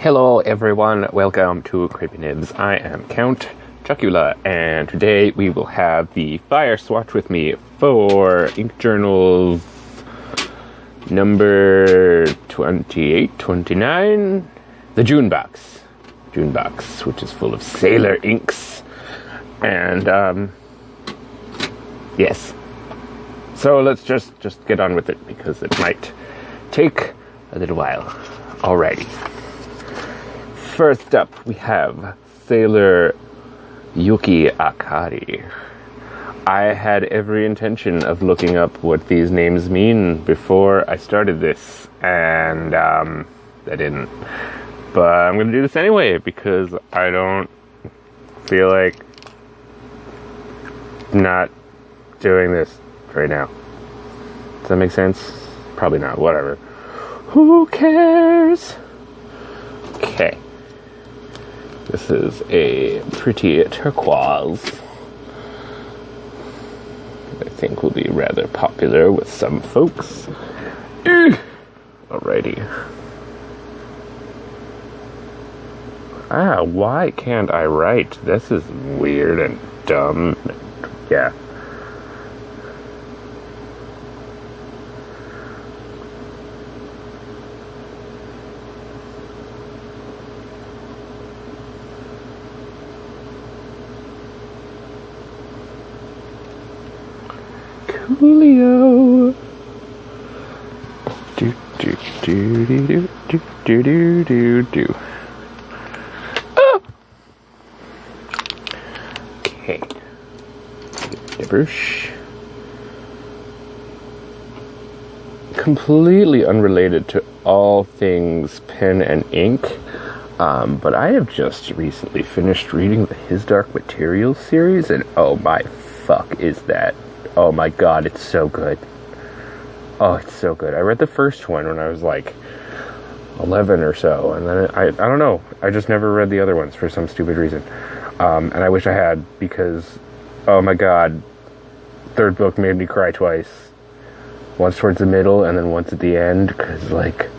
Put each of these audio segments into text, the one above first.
Hello everyone, welcome to Creepy Nibs. I am Count Chocula, and today we will have the fire swatch with me for Ink Journals number 28, 29, the June box, which is full of sailor inks, and yes. So let's just get on with it because it might take a little while. Alrighty. First up, we have Sailor Yuki Akari. I had every intention of looking up what these names mean before I started this, and I didn't. But I'm going to do this anyway because I don't feel like not doing this right now. Does that make sense? Probably not. Whatever. Who cares? Okay. This is a pretty turquoise. I think will be rather popular with some folks. Alrighty. Why can't I write? This is weird and dumb. Yeah. Coolio. Do do do do do do do do do. Oh. Okay. Gibberish. Completely unrelated to all things pen and ink, but I have just recently finished reading the His Dark Materials series, and oh my fuck is that. Oh my god, it's so good. Oh, it's so good. I read the first one when I was like 11 or so, and then I don't know. I just never read the other ones for some stupid reason. And I wish I had, because, oh my god, third book made me cry twice. Once towards the middle, and then once at the end, because, like,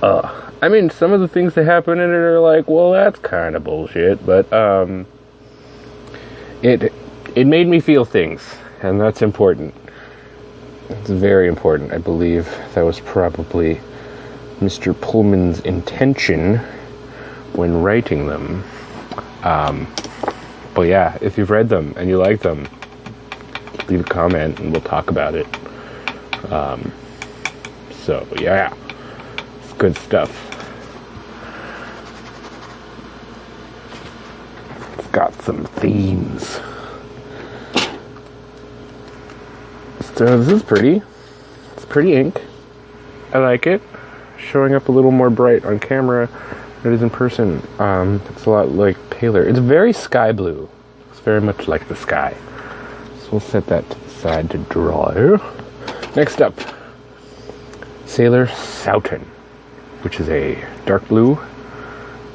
I mean, some of the things that happen in it are like, well, that's kind of bullshit, but, it made me feel things. And that's important. It's very important. I believe that was probably Mr. Pullman's intention when writing them. But yeah, if you've read them and you like them, leave a comment and we'll talk about it. So yeah, it's good stuff. It's got some themes. So this is pretty. It's pretty ink. I like it. Showing up a little more bright on camera than it is in person. It's a lot like paler. It's very sky blue. It's very much like the sky. So we'll set that to the side to dry. Next up, Sailor Soughton, which is a dark blue.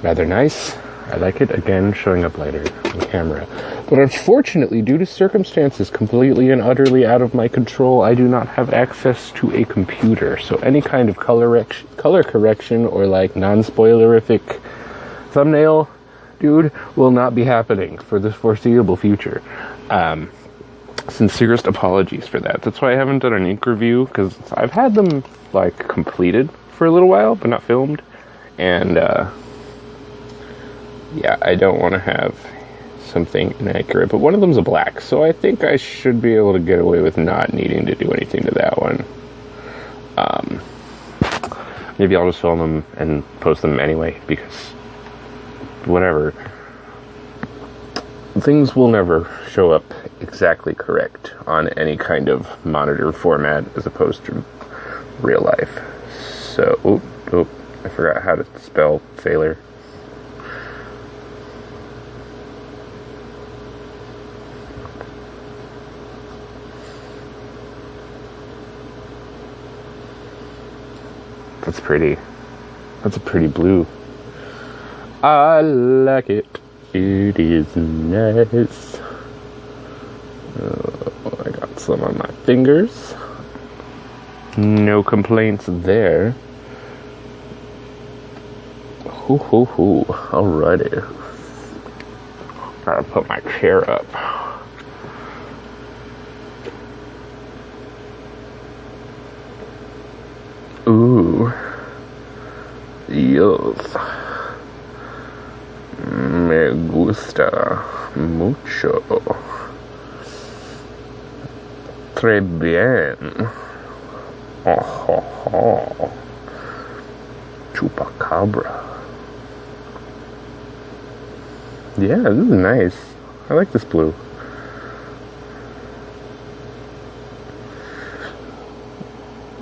Rather nice. I like it. Again, showing up lighter on camera. But unfortunately, due to circumstances completely and utterly out of my control, I do not have access to a computer. So any kind of color correction or like non-spoilerific thumbnail, dude, will not be happening for the foreseeable future. Sincerest apologies for that. That's why I haven't done an ink review, because I've had them like completed for a little while, but not filmed. And yeah, I don't want to have something inaccurate, but one of them's a black, so I think I should be able to get away with not needing to do anything to that one. Maybe I'll just film them and post them anyway, because whatever. Things will never show up exactly correct on any kind of monitor format as opposed to real life. So, I forgot how to spell sailor. That's pretty. That's a pretty blue. I like it. It is nice. I got some on my fingers. No complaints there. Hoo hoo hoo. Alrighty. Gotta put my chair up. Ooh. Yes. Me gusta mucho. Très bien. Oh, oh, oh. Chupacabra. Yeah, this is nice. I like this blue.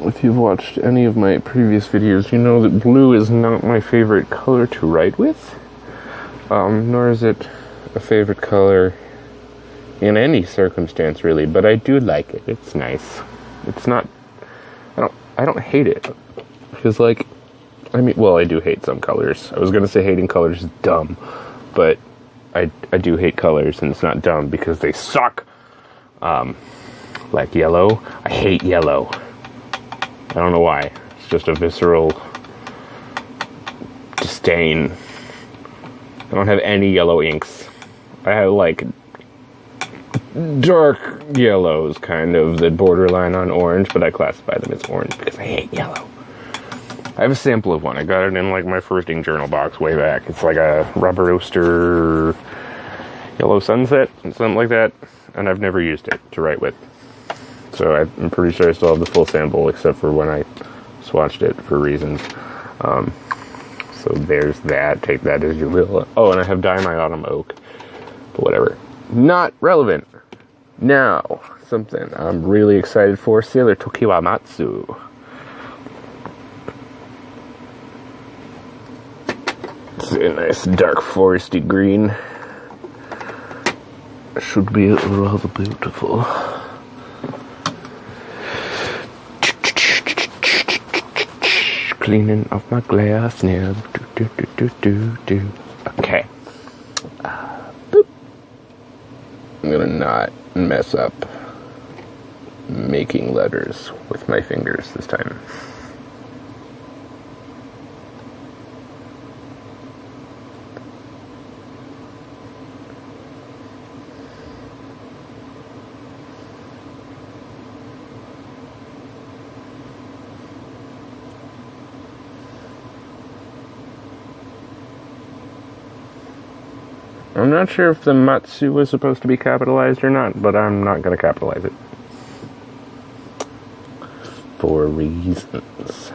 If you've watched any of my previous videos, you know that blue is not my favorite color to write with. Nor is it a favorite color in any circumstance, really. But I do like it. It's nice. It's not... I don't hate it. Because, like... I mean, well, I do hate some colors. I was gonna say hating colors is dumb. But I do hate colors, and it's not dumb because they suck. Like yellow. I hate yellow. I don't know why. It's just a visceral disdain. I don't have any yellow inks. I have, like, dark yellows, kind of, that borderline on orange, but I classify them as orange because I hate yellow. I have a sample of one. I got it in, like, my first ink journal box way back. It's like a Rubber Oster Yellow Sunset, something like that, and I've never used it to write with. So I'm pretty sure I still have the full sample, except for when I swatched it for reasons. So there's that. Take that as you will. Oh, and I have Dye My Autumn Oak. But whatever. Not relevant. Now, something I'm really excited for. Sailor Tokiwa Matsu. It's a nice dark foresty green. Should be rather beautiful. Cleaning off my glass now. Do. Okay. Boop. I'm gonna not mess up making letters with my fingers this time. I'm not sure if the Matsu was supposed to be capitalized or not, but I'm not going to capitalize it. For reasons.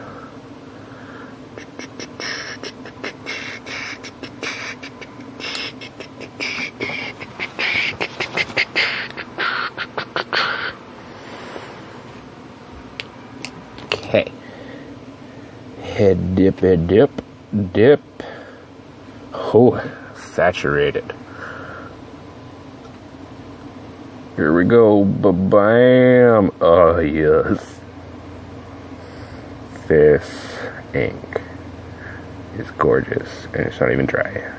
Okay. Head dip. Oh. Saturated. Here we go. Ba-bam. Oh, yes. This ink is gorgeous, and it's not even dry.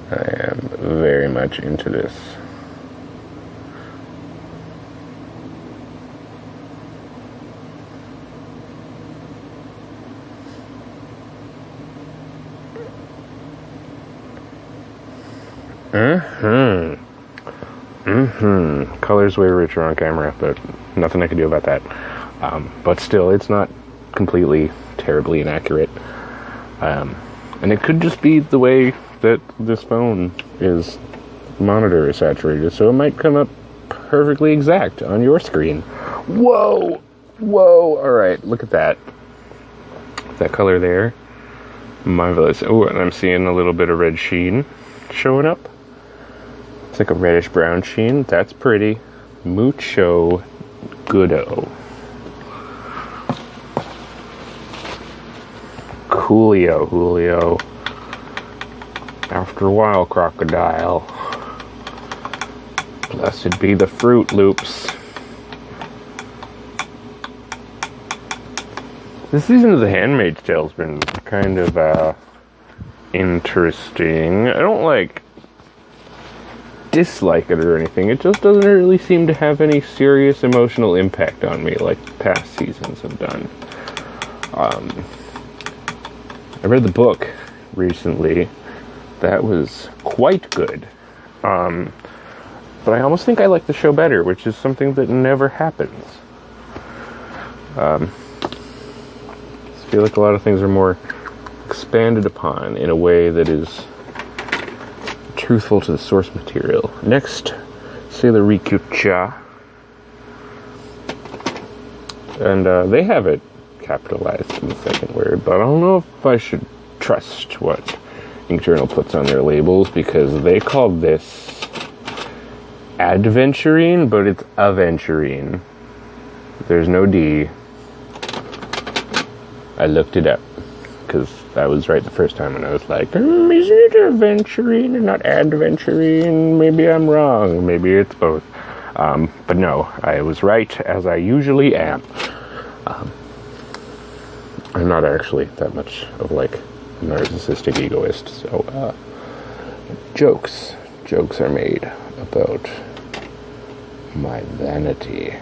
I am very much into this. Color's way richer on camera, but nothing I can do about that. But still, it's not completely terribly inaccurate. And it could just be the way that this phone monitor is saturated, so it might come up perfectly exact on your screen. Whoa! Alright, look at that. That color there. Marvelous. Oh, and I'm seeing a little bit of red sheen showing up. It's like a reddish brown sheen. That's pretty. Mucho goodo. Coolio. After a while, crocodile. Blessed be the Fruit Loops. This season of The Handmaid's Tale has been kind of interesting. I don't dislike it or anything. It just doesn't really seem to have any serious emotional impact on me like past seasons have done. I read the book recently. That was quite good. But I almost think I like the show better, which is something that never happens. I feel like a lot of things are more expanded upon in a way that is truthful to the source material. Next, Sailor Rikucha. And they have it capitalized in the second word, but I don't know if I should trust what Ink Journal puts on their labels, because they called this adventurine, but it's aventurine. There's no D. I looked it up, because I was right the first time, and I was like, isn't it aventurine and not adventurine? Maybe I'm wrong. Maybe it's both. But no, I was right, as I usually am. I'm not actually that much of like a narcissistic egoist, so jokes are made about my vanity.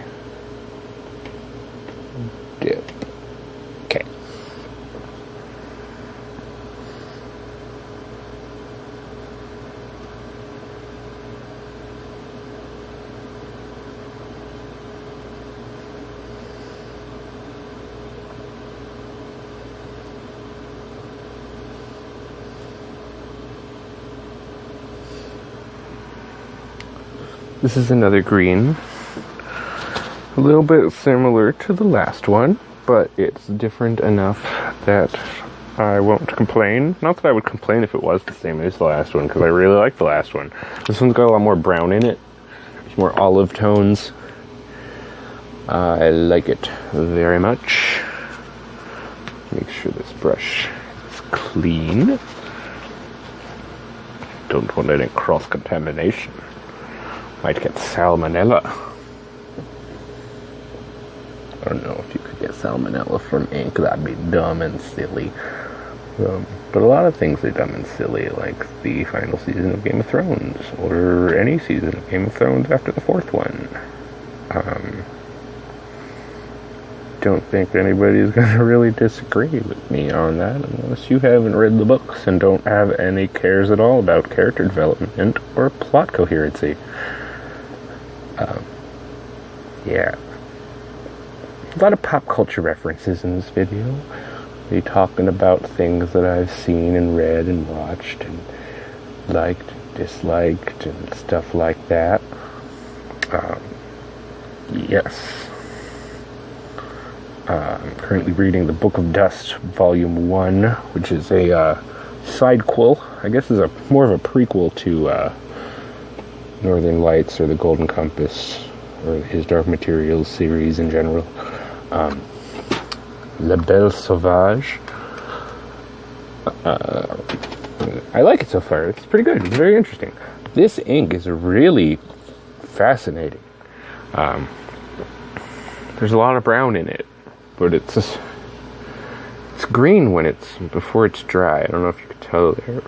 Dip. Okay. This is another green. A little bit similar to the last one, but it's different enough that I won't complain. Not that I would complain if it was the same as the last one, because I really like the last one. This one's got a lot more brown in it. There's more olive tones. I like it very much. Make sure this brush is clean. Don't want any cross-contamination. Might get salmonella. I don't know if you could get salmonella from ink. That'd be dumb and silly. But a lot of things are dumb and silly, like the final season of Game of Thrones, or any season of Game of Thrones after the fourth one. Don't think anybody's gonna really disagree with me on that, unless you haven't read the books and don't have any cares at all about character development or plot coherency. Yeah. A lot of pop culture references in this video. Me talking about things that I've seen and read and watched and liked, disliked, and stuff like that. Yes. I'm currently reading the Book of Dust, Volume 1, which is a sidequel. I guess is more of a prequel to Northern Lights or The Golden Compass, or his Dark Materials series in general. La Belle Sauvage. I like it so far. It's pretty good. It's very interesting. This ink is really fascinating. There's a lot of brown in it, but it's green when before it's dry. I don't know if you could tell there.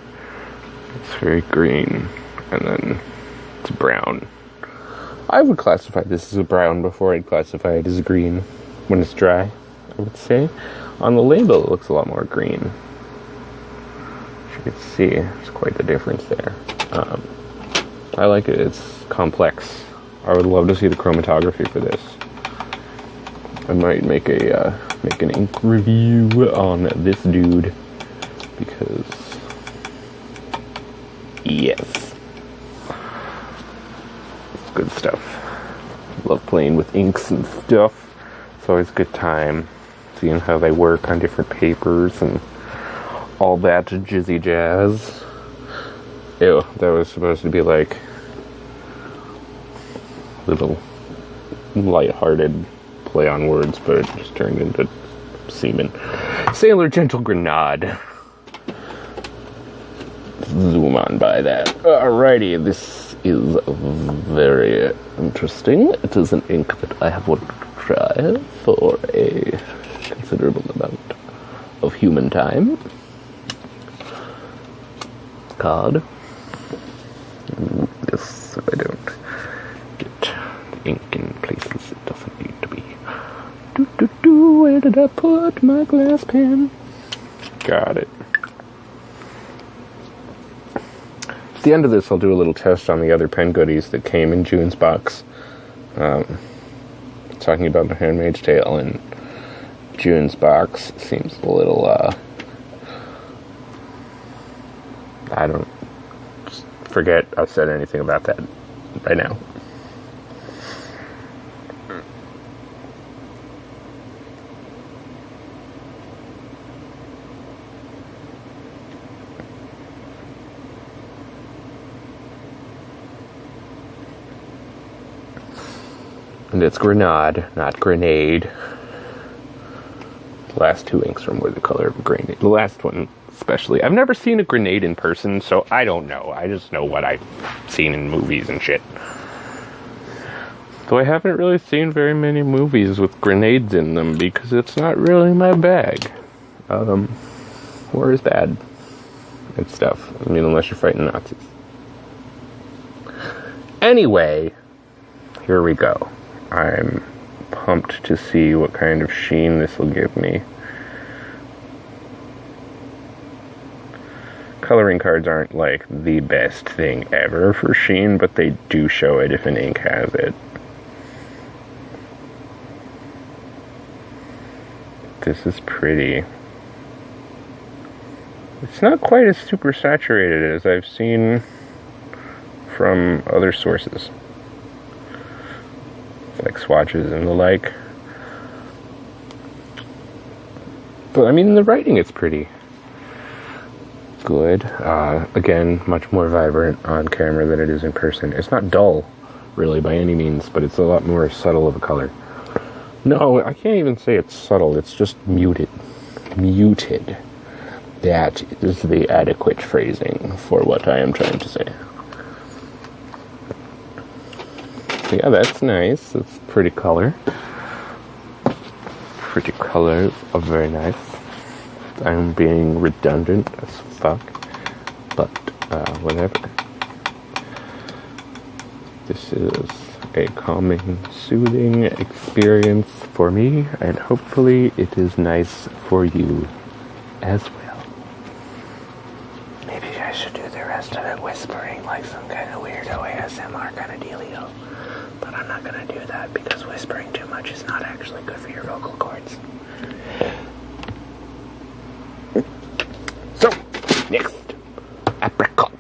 It's very green, and then it's brown. I would classify this as a brown before I'd classify it as green when it's dry, I would say. On the label, it looks a lot more green. As you can see, there's quite the difference there. I like it. It's complex. I would love to see the chromatography for this. I might make an ink review on this dude, because yes. Good stuff. Love playing with inks and stuff. It's always a good time seeing how they work on different papers and all that jizzy jazz. Ew, that was supposed to be like a little light-hearted play on words, but it just turned into semen. Sailor Gentle Grenade. Zoom on by that. Alrighty, this is very interesting. It is an ink that I have wanted to try for a considerable amount of human time. Card. Yes, if I don't get the ink in places it doesn't need to be. Where did I put my glass pen? Got it. At the end of this, I'll do a little test on the other pen goodies that came in June's box. Talking about The Handmaid's Tale, and June's box seems a little, I don't... Just forget I've said anything about that right now. And it's Granada, not grenade. The last two inks were the color of a grenade. The last one especially. I've never seen a grenade in person, so I don't know. I just know what I've seen in movies and shit. Though I haven't really seen very many movies with grenades in them, because it's not really my bag. War is bad. And stuff. I mean, unless you're fighting Nazis. Anyway, here we go. I'm pumped to see what kind of sheen this will give me. Coloring cards aren't like the best thing ever for sheen, but they do show it if an ink has it. This is pretty. It's not quite as super saturated as I've seen from other sources, like swatches and the like. But I mean, the writing is pretty good. Again, much more vibrant on camera than it is in person. It's not dull, really, by any means, but it's a lot more subtle of a color. No, I can't even say it's subtle. It's just muted. Muted. That is the adequate phrasing for what I am trying to say. Yeah, that's nice. It's pretty color. Pretty colors are very nice. I'm being redundant as fuck, but whatever. This is a calming, soothing experience for me, and hopefully it is nice for you as well. Maybe I should do the rest of it whispering like some kind of weirdo ASMR kind of dealio. But I'm not going to do that because whispering too much is not actually good for your vocal cords. So, next, Apricot.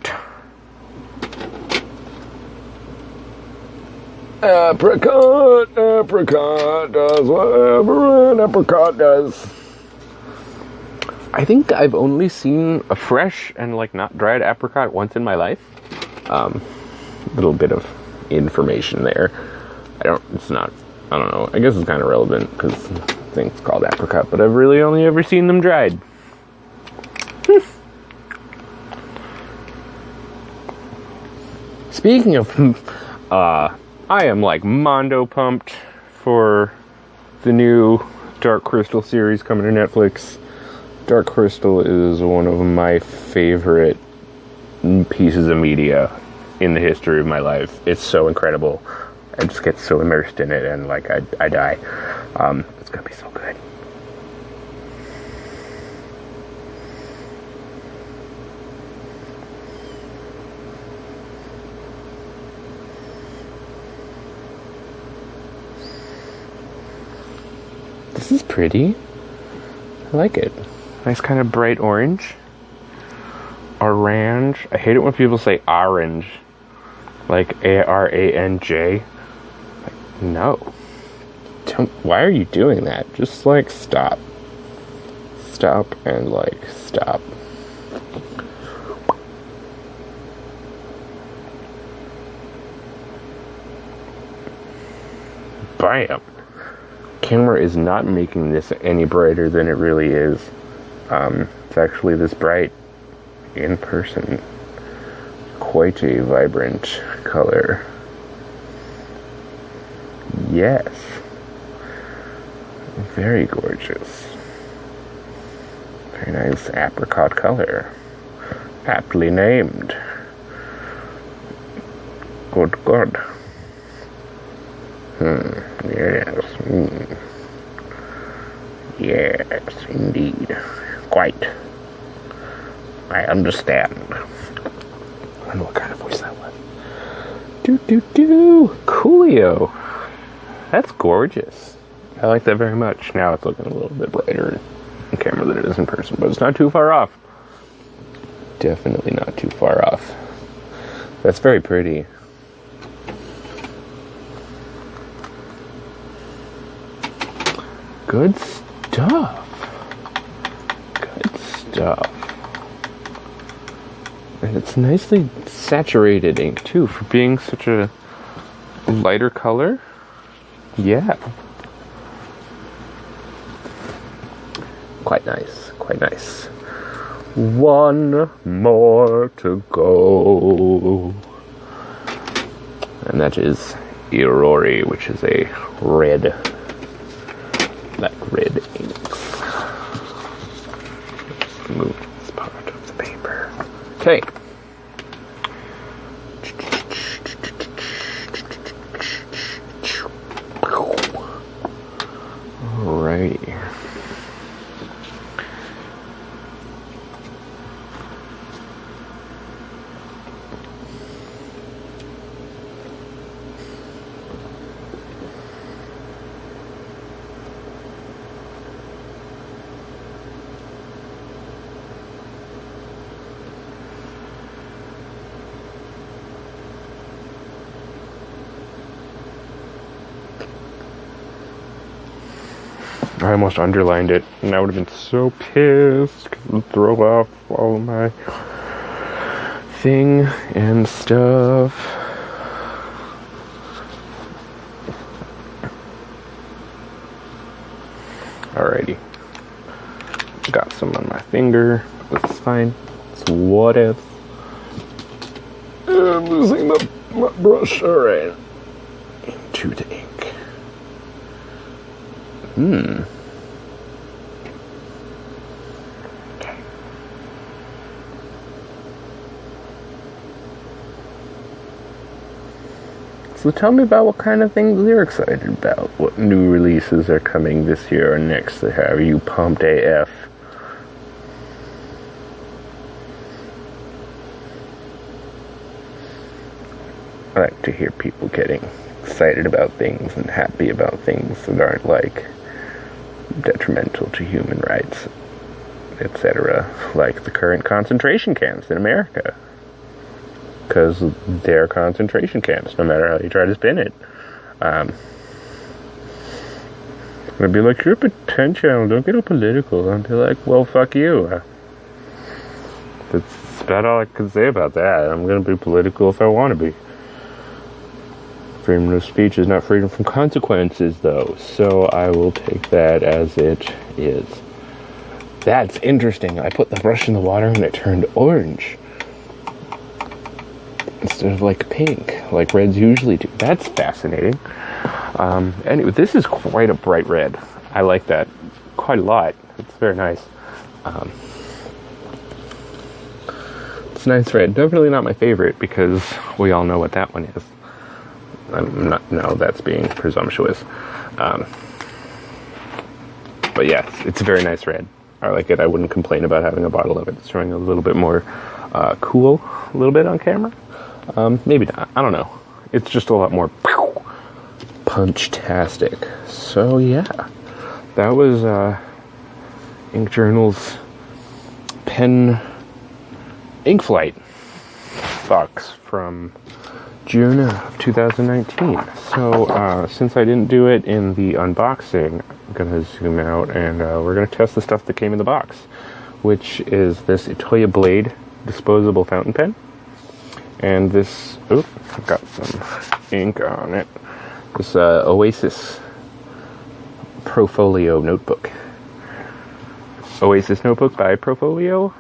Apricot does whatever an apricot does. I think I've only seen a fresh and like not dried apricot once in my life. Little bit of information there. I don't know, I guess it's kind of relevant because I think it's called apricot, but I've really only ever seen them dried. Speaking of, I am like mondo pumped for the new Dark Crystal series coming to Netflix. Dark Crystal is one of my favorite pieces of media in the history of my life. It's so incredible. I just get so immersed in it, and like I die. It's gonna be so good. This is pretty. I like it. Nice kind of bright orange. Orange. I hate it when people say orange. Like A-R-A-N-J. Like, no. Why are you doing that? Just like stop. Stop and like stop. Bam. Camera is not making this any brighter than it really is. It's actually this bright in person. Quite a vibrant color. Yes. Very gorgeous. Very nice apricot color. Aptly named. Good, good. Yes. Yes, indeed. Quite. I understand. I don't know what kind of voice that was. Coolio. That's gorgeous. I like that very much. Now it's looking a little bit brighter on camera than it is in person, but it's not too far off. Definitely not too far off. That's very pretty. Good stuff. Good stuff. And it's nicely saturated ink too for being such a lighter color. Yeah. Quite nice. Quite nice. One more to go. And that is Irori, which is a red, like red inks. Let's move this part of the paper. Okay. Alrighty. I almost underlined it, and I would have been so pissed because it would throw off all of my thing and stuff. Alrighty. Got some on my finger. That's fine. It's what if. I'm losing my brush. Alright. Into the ink. So tell me about what kind of things you're excited about. What new releases are coming this year or next that have you pumped AF? I like to hear people getting excited about things and happy about things that aren't like detrimental to human rights, etc. Like the current concentration camps in America. Because they're concentration camps, no matter how you try to spin it. I'd be like, you're a 10 channel, don't get all political. I'd be like, well, fuck you. That's about all I can say about that. I'm going to be political if I want to be. Freedom of speech is not freedom from consequences, though, so I will take that as it is. That's interesting. I put the brush in the water and it turned orange instead of like pink, like reds usually do. That's fascinating. Anyway, this is quite a bright red. I like that quite a lot. It's very nice. It's a nice red. Definitely not my favorite because we all know what that one is. No, that's being presumptuous. But yes, it's a very nice red. I like it. I wouldn't complain about having a bottle of it. It's showing a little bit more cool, a little bit on camera. Maybe not. I don't know. It's just a lot more punch-tastic. So yeah, that was Ink Journal's pen ink flight box from June of 2019. So since I didn't do it in the unboxing, I'm gonna zoom out and we're gonna test the stuff that came in the box, which is this Attila Blade disposable fountain pen, and this, I've got some ink on it, this Oasis Profolio notebook. Oasis notebook by Profolio.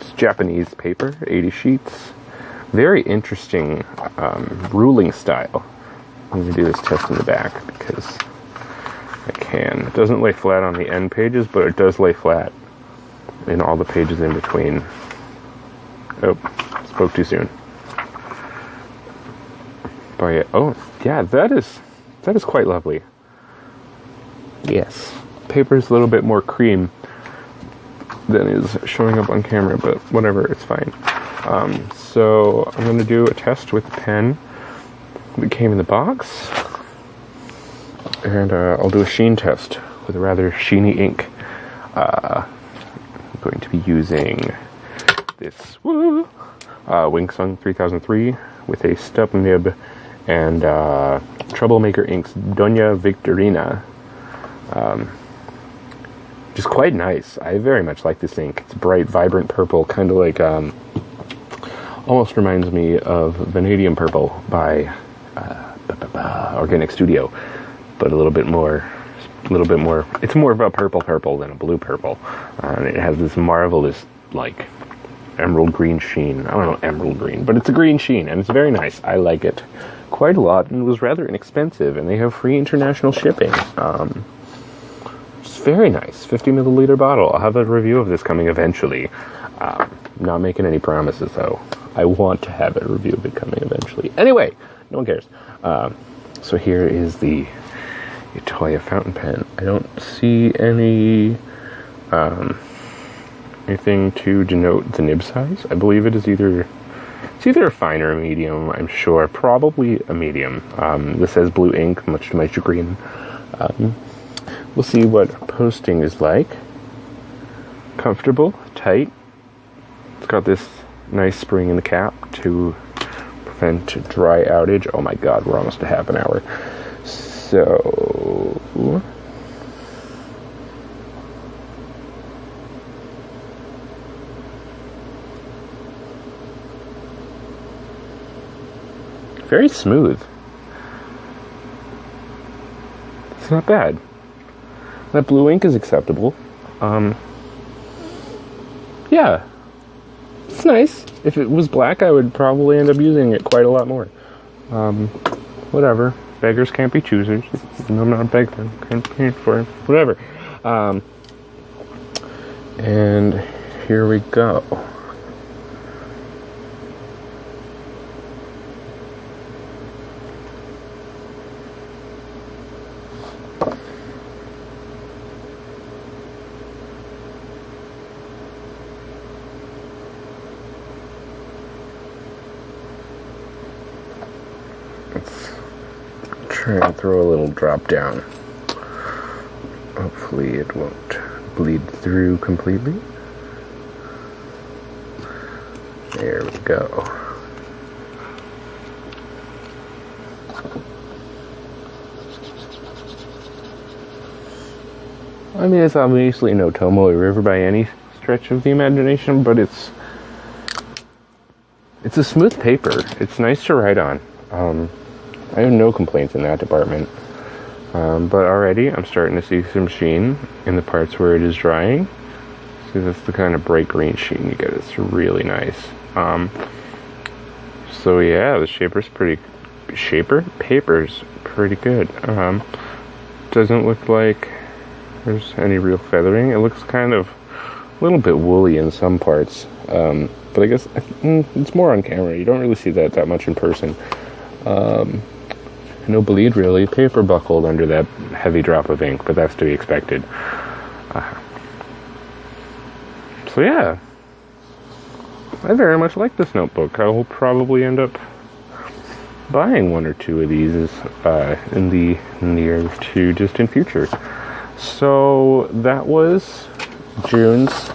It's Japanese paper, 80 sheets. Very interesting ruling style. I'm going to do this test in the back because I can. It doesn't lay flat on the end pages, but it does lay flat in all the pages in between. Oh, spoke too soon. But yeah, oh yeah, that is quite lovely. Yes, paper is a little bit more cream than is showing up on camera, but whatever, it's fine. So I'm going to do a test with the pen that came in the box, and I'll do a sheen test with a rather sheeny ink. I'm going to be using this Wingsung 3003 with a stub nib and Troublemaker Inks Dona Victorina. Just quite nice. I very much like this ink. It's bright, vibrant purple, kind of like almost reminds me of Vanadium Purple by Organic Studio, but a little bit more. It's more of a purple than a blue purple, and it has this marvelous like emerald green sheen. I don't know emerald green, but it's a green sheen, and it's very nice. I like it quite a lot, and it was rather inexpensive, and they have free international shipping. It's very nice. 50 milliliter bottle. I'll have a review of this coming eventually. Not making any promises though. I want to have a review of it coming eventually. Anyway, no one cares. So here is the Attila fountain pen. I don't see any anything to denote the nib size. I believe it is either a fine or a medium. I'm sure, probably a medium. This says blue ink, much to my chagrin. We'll see what posting is like. Comfortable, tight. It's got this nice spring in the cap to prevent dry outage. Oh my god, we're almost at half an hour. So very smooth. It's not bad. That blue ink is acceptable. Yeah. It's nice. If it was black, I would probably end up using it quite a lot more. Whatever. Beggars can't be choosers. No, I'm not a beggar. Can't pay for it. Whatever. And here we go. Let's try and throw a little drop down. Hopefully it won't bleed through completely. There we go. I mean, it's obviously no Tomoe River by any stretch of the imagination, but it's a smooth paper. It's nice to write on. I have no complaints in that department. But already I'm starting to see some sheen in the parts where it is drying. See, that's the kind of bright green sheen you get. It's really nice. So yeah, the paper's pretty good. Doesn't look like there's any real feathering. It looks kind of a little bit woolly in some parts. But I guess it's more on camera. You don't really see that much in person. No bleed really. Paper buckled under that heavy drop of ink, but that's to be expected. So yeah, I very much like this notebook. I will probably end up buying one or two of these in the near to distant future. So that was June's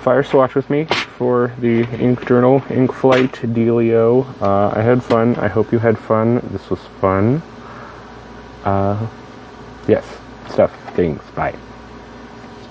Fire Swatch with me for the Ink Journal Ink Flight dealio. I had fun. I hope you had fun. This was fun. Yes, stuff, things. Bye.